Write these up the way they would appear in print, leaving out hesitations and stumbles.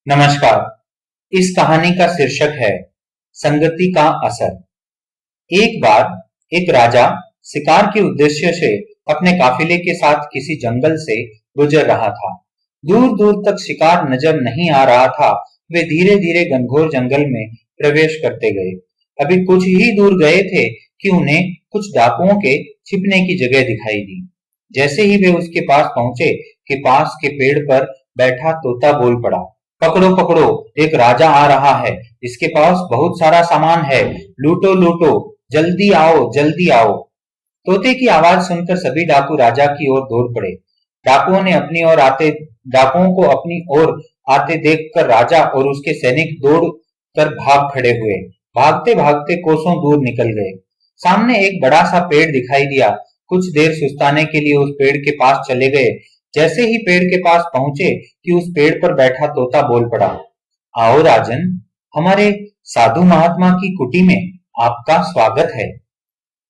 नमस्कार। इस कहानी का शीर्षक है संगति का असर। एक बार एक राजा शिकार के उद्देश्य से अपने काफिले के साथ किसी जंगल से गुजर रहा था। दूर दूर तक शिकार नजर नहीं आ रहा था। वे धीरे धीरे घनघोर जंगल में प्रवेश करते गए। अभी कुछ ही दूर गए थे कि उन्हें कुछ डाकुओं के छिपने की जगह दिखाई दी। जैसे ही वे उसके पास पहुंचे कि पास के पेड़ पर बैठा तोता बोल पड़ा, पकड़ो पकड़ो, एक राजा आ रहा है, इसके पास बहुत सारा सामान है, लूटो लूटो, जल्दी आओ जल्दी आओ। तोते की आवाज सुनकर सभी डाकू राजा की ओर दौड़ पड़े। डाकुओं ने अपनी ओर आते डाकुओं को अपनी ओर आते देखकर राजा और उसके सैनिक दौड़ कर भाग खड़े हुए। भागते भागते कोसों दूर निकल गए। सामने एक बड़ा सा पेड़ दिखाई दिया। कुछ देर सुस्ताने के लिए उस पेड़ के पास चले गए। जैसे ही पेड़ के पास पहुंचे कि उस पेड़ पर बैठा तोता बोल पड़ा, आओ राजन, हमारे साधु महात्मा की कुटी में आपका स्वागत है।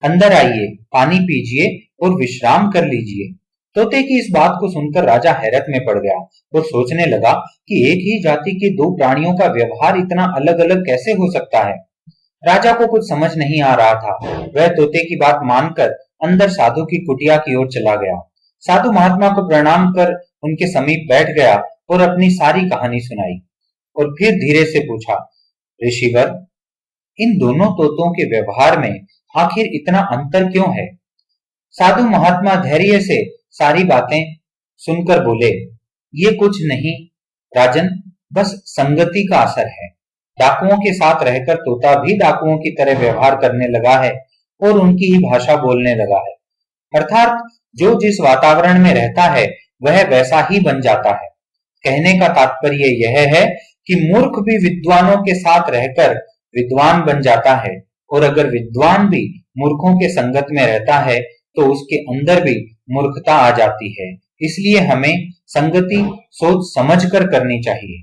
अंदर आइए, पानी पीजिए और विश्राम कर लीजिए। तोते की इस बात को सुनकर राजा हैरत में पड़ गया और सोचने लगा कि एक ही जाति के दो प्राणियों का व्यवहार इतना अलग अलग कैसे हो सकता है। राजा को कुछ समझ नहीं आ रहा था। वह तोते की बात मानकर अंदर साधु की कुटिया की ओर चला गया। साधु महात्मा को प्रणाम कर उनके समीप बैठ गया और अपनी सारी कहानी सुनाई और फिर धीरे से पूछा, ऋषिवर, इन दोनों तोतों के व्यवहार में आखिर इतना अंतर क्यों है? साधु महात्मा धैर्य से सारी बातें सुनकर बोले, ये कुछ नहीं राजन, बस संगति का असर है। डाकुओं के साथ रहकर तोता भी डाकुओं की तरह व्यवहार करने लगा है और उनकी ही भाषा बोलने लगा है। अर्थात जो जिस वातावरण में रहता है वह वैसा ही बन जाता है। कहने का तात्पर्य यह है कि मूर्ख भी विद्वानों के साथ रहकर विद्वान बन जाता है और अगर विद्वान भी मूर्खों के संगत में रहता है तो उसके अंदर भी मूर्खता आ जाती है। इसलिए हमें संगति सोच समझकर करनी चाहिए।